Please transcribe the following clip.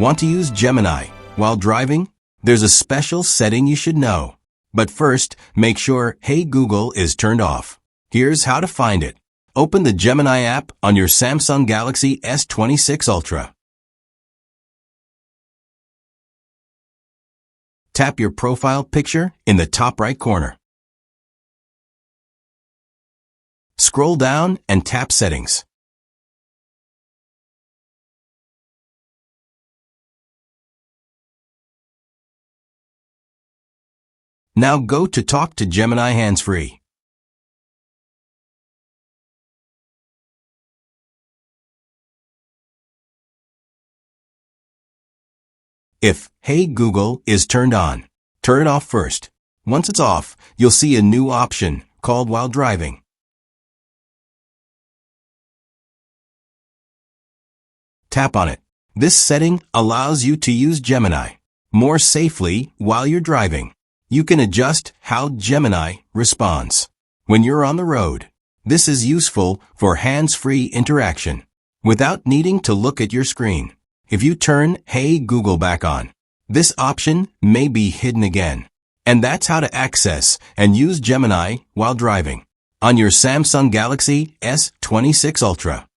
Want to use Gemini while driving? There's a special setting you should know. But first, make sure Hey Google is turned off. Here's how to find it. Open the Gemini app on your Samsung Galaxy S26 Ultra. Tap your profile picture in the top right corner. Scroll down and tap Settings. Now go to Talk to Gemini hands-free. If Hey Google is turned on, turn it off first. Once it's off, you'll see a new option called While Driving. Tap on it. This setting allows you to use Gemini more safely while you're driving. You can adjust how Gemini responds when you're on the road. This is useful for hands-free interaction without needing to look at your screen. If you turn Hey Google back on, this option may be hidden again. And that's how to access and use Gemini while driving on your Samsung Galaxy S26 Ultra.